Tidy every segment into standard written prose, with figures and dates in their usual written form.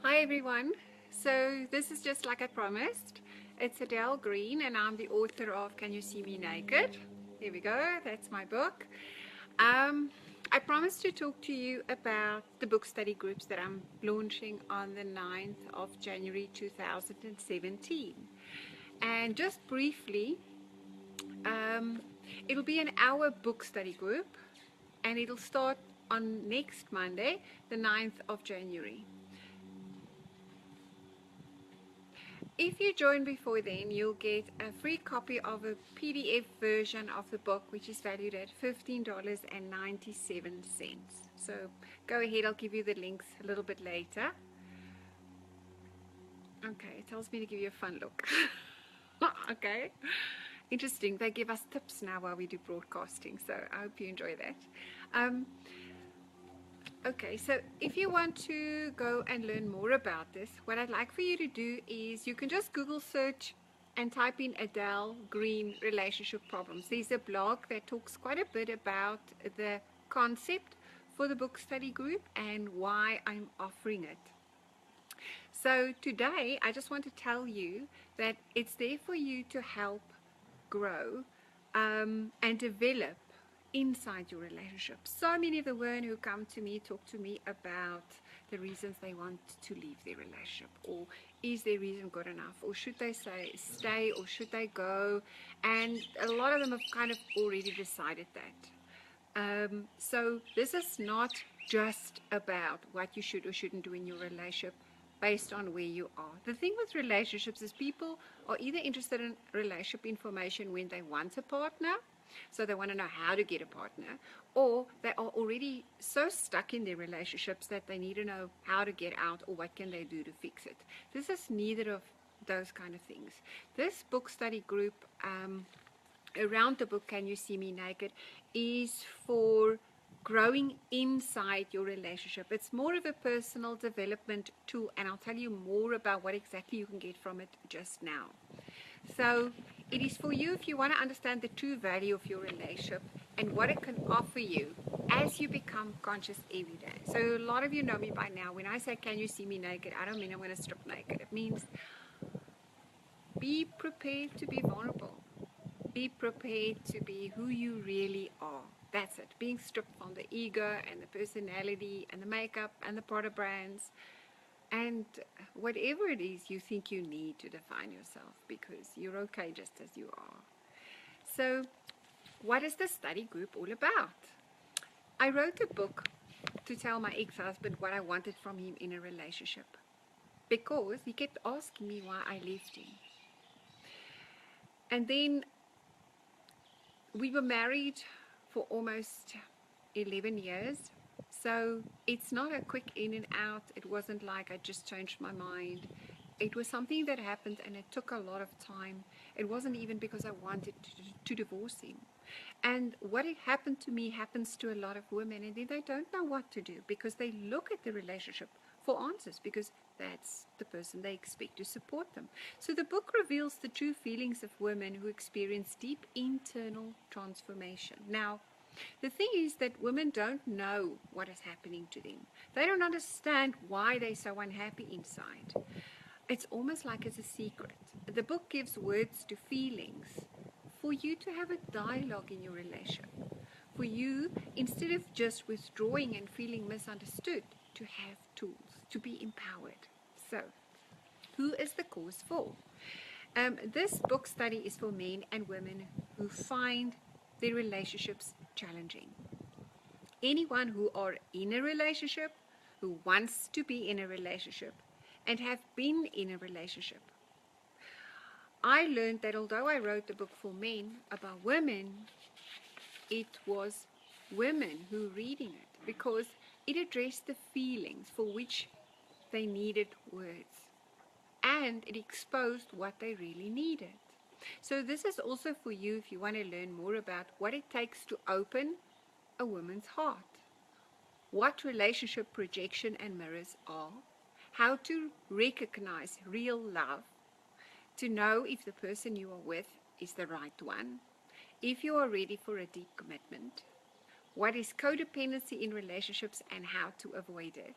Hi everyone. So this is just like I promised. It's Adele Green and I'm the author of Can You See Me Naked? Here we go. That's my book. I promised to talk to you about the book study groups that I'm launching on the 9th of January 2017. And just briefly, um, it'll be an hour book study group and it'll start on next Monday, the 9th of January. If you join before then, you'll get a free copy of a PDF version of the book, which is valued at $15.97. So go ahead, I'll give you the links a little bit later. Okay, it tells me to give you a fun look. Okay, interesting. They give us tips now while we do broadcasting, so I hope you enjoy that. Okay, so if you want to go and learn more about this, what I'd like for you to do is you can just Google search and type in Adele Green relationship problems. There's a blog that talks quite a bit about the concept for the book study group and why I'm offering it. So today I just want to tell you that it's there for you to help grow and develop inside your relationship. So many of the women who come to me talk to me about the reasons they want to leave their relationship, or is their reason good enough, or should they stay or should they go, and a lot of them have kind of already decided that. So this is not just about what you should or shouldn't do in your relationship based on where you are. The thing with relationships is people are either interested in relationship information when they want a partner, so they want to know how to get a partner, or they are already so stuck in their relationships that they need to know how to get out or what can they do to fix it. This is neither of those kind of things. This book study group around the book Can You See Me Naked is for growing inside your relationship. It's more of a personal development tool, and I'll tell you more about what exactly you can get from it just now. So it is for you if you want to understand the true value of your relationship and what it can offer you as you become conscious every day. So a lot of you know me by now. When I say can you see me naked, I don't mean I'm going to strip naked. It means be prepared to be vulnerable. Be prepared to be who you really are. That's it. Being stripped from the ego and the personality and the makeup and the product brands and whatever it is you think you need to define yourself, because you're okay just as you are. So what is the study group all about? I wrote a book to tell my ex-husband what I wanted from him in a relationship, because he kept asking me why I left him. And then we were married for almost 11 years. So it's not a quick in and out. It wasn't like I just changed my mind. It was something that happened and it took a lot of time. It wasn't even because I wanted to divorce him. And what had happened to me happens to a lot of women, and then they don't know what to do because they look at the relationship for answers, because that's the person they expect to support them. So the book reveals the true feelings of women who experience deep internal transformation. Now, the thing is that women don't know what is happening to them. They don't understand why they're so unhappy inside. It's almost like it's a secret. The book gives words to feelings for you to have a dialogue in your relationship. For you, instead of just withdrawing and feeling misunderstood, to have tools, to be empowered. So, who is the course for? This book study is for men and women who find their relationships challenging. Anyone who are in a relationship, who wants to be in a relationship, and have been in a relationship. I learned that although I wrote the book for men about women, it was women who were reading it, because it addressed the feelings for which they needed words, and it exposed what they really needed. So this is also for you if you want to learn more about what it takes to open a woman's heart, what relationship projection and mirrors are, how to recognize real love, to know if the person you are with is the right one, if you are ready for a deep commitment, what is codependency in relationships and how to avoid it,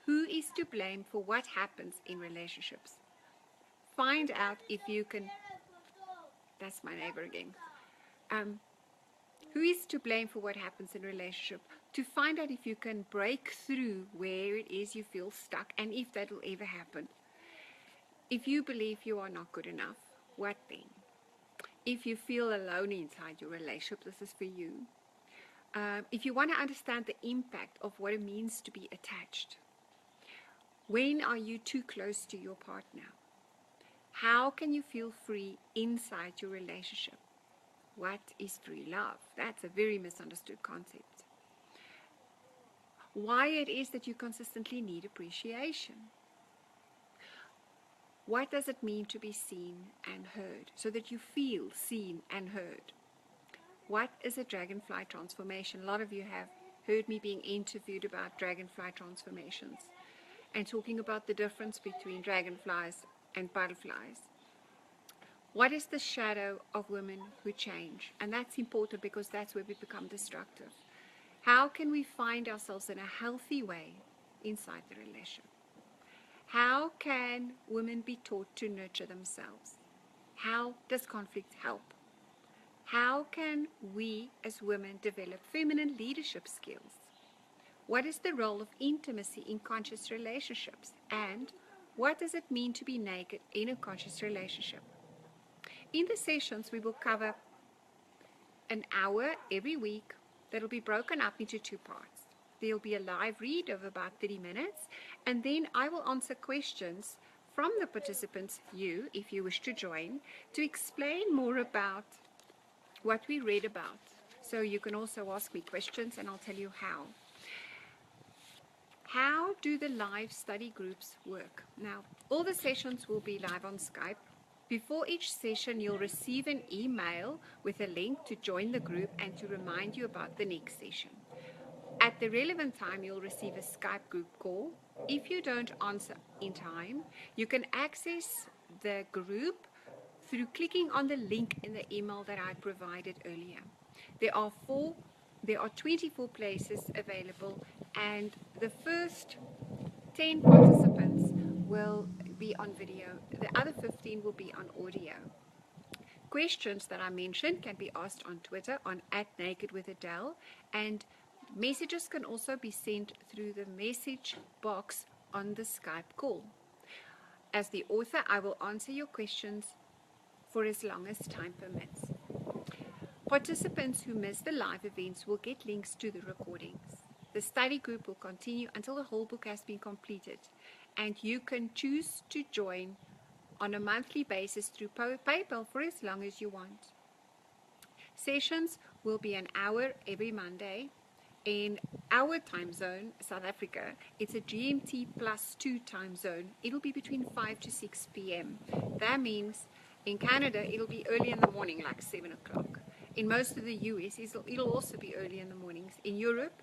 Who is to blame for what happens in relationships? Find out if you can. That's my neighbor again. Um, who is to blame for what happens in a relationship? To find out if you can break through where it is you feel stuck and if that will ever happen. If you believe you are not good enough, what then? If you feel alone inside your relationship, this is for you. If you want to understand the impact of what it means to be attached, when are you too close to your partner? How can you feel free inside your relationship? What is free love? That's a very misunderstood concept. Why it is that you consistently need appreciation. What does it mean to be seen and heard so that you feel seen and heard? What is a dragonfly transformation? A lot of you have heard me being interviewed about dragonfly transformations and talking about the difference between dragonflies and butterflies. What is the shadow of women who change? And that's important because that's where we become destructive. How can we find ourselves in a healthy way inside the relationship? How can women be taught to nurture themselves? How does conflict help? How can we as women develop feminine leadership skills? What is the role of intimacy in conscious relationships? And what does it mean to be naked in a conscious relationship? In the sessions, we will cover an hour every week that will be broken up into 2 parts. There will be a live read of about 30 minutes, and then I will answer questions from the participants, you, if you wish to join, to explain more about what we read about. So you can also ask me questions, and I'll tell you how. How do the live study groups work? Now, all the sessions will be live on Skype. Before each session, you'll receive an email with a link to join the group and to remind you about the next session. At the relevant time, you'll receive a Skype group call. If you don't answer in time, you can access the group through clicking on the link in the email that I provided earlier. There are 24 places available, and the first 10 participants will be on video. The other 15 will be on audio. Questions that I mentioned can be asked on Twitter on @NakedWithAdele, and messages can also be sent through the message box on the Skype call. As the author, I will answer your questions for as long as time permits. Participants who miss the live events will get links to the recordings. The study group will continue until the whole book has been completed, and you can choose to join on a monthly basis through PayPal for as long as you want. Sessions will be an hour every Monday. In our time zone, South Africa, it's a GMT +2 time zone. It'll be between 5 to 6 p.m. That means in Canada, it'll be early in the morning, like 7 o'clock. In most of the US, it'll also be early in the mornings. In Europe,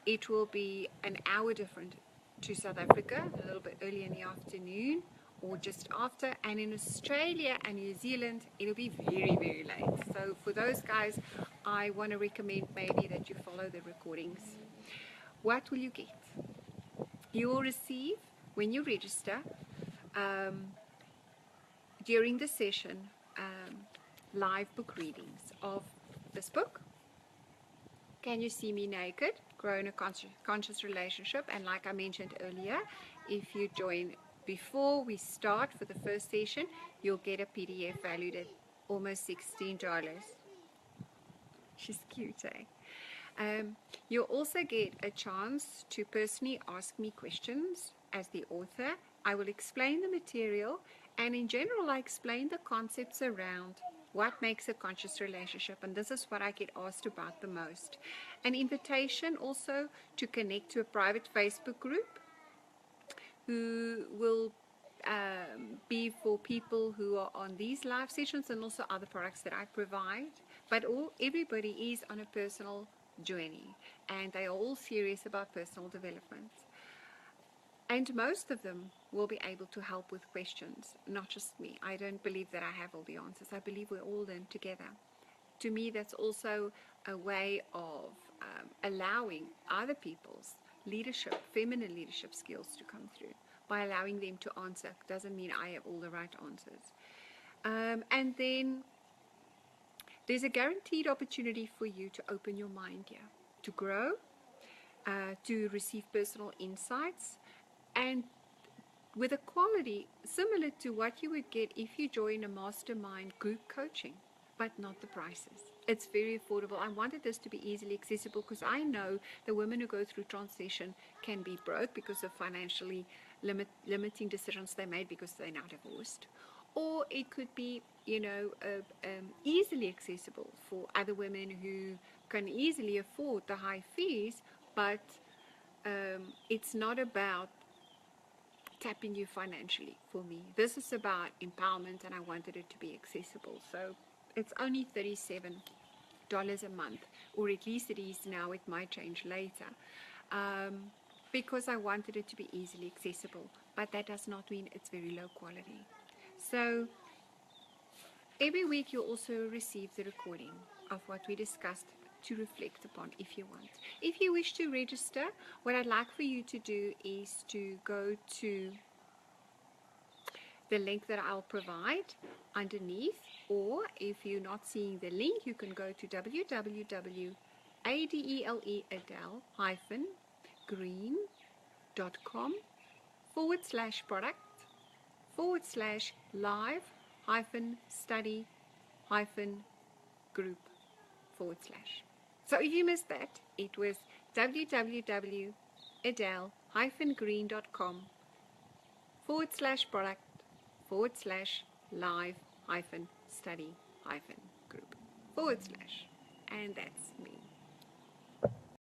it will be an hour different to South Africa, a little bit early in the afternoon or just after. And in Australia and New Zealand, it'll be very, very late. So for those guys, I want to recommend maybe that you follow the recordings. What will you get? You will receive, when you register, during the session, live book readings of this book. Can You See Me Naked? Grow in a Conscious Relationship. And like I mentioned earlier, if you join before we start for the first session, you'll get a PDF valued at almost $16. She's cute, eh? You'll also get a chance to personally ask me questions as the author. I will explain the material, and in general, I explain the concepts around what makes a conscious relationship, and this is what I get asked about the most. An invitation also to connect to a private Facebook group who will be for people who are on these live sessions and also other products that I provide. But everybody is on a personal journey, and they are all serious about personal development. And most of them will be able to help with questions, not just me. I don't believe that I have all the answers. I believe we all learn together. To me, that's also a way of allowing other people's leadership, feminine leadership skills to come through by allowing them to answer. Doesn't mean I have all the right answers. And then there's a guaranteed opportunity for you to open your mind here, to grow, to receive personal insights, and with a quality similar to what you would get if you join a mastermind group coaching, but not the prices. It's very affordable. I wanted this to be easily accessible because I know the women who go through transition can be broke because of financially limiting decisions they made because they're now divorced. Or it could be, easily accessible for other women who can easily afford the high fees, but it's not about tapping you financially for me. This is about empowerment, and I wanted it to be accessible. So it's only $37 a month, or at least it is now. It might change later, because I wanted it to be easily accessible. But that does not mean it's very low quality. So every week you'll also receive the recording of what we discussed to reflect upon if you want. If you wish to register, what I'd like for you to do is to go to the link that I'll provide underneath, or if you're not seeing the link, you can go to www.adelegreen.com/product/study-group/. So if you missed that, it was www.adele-green.com/product/live-study-group/ and that's me.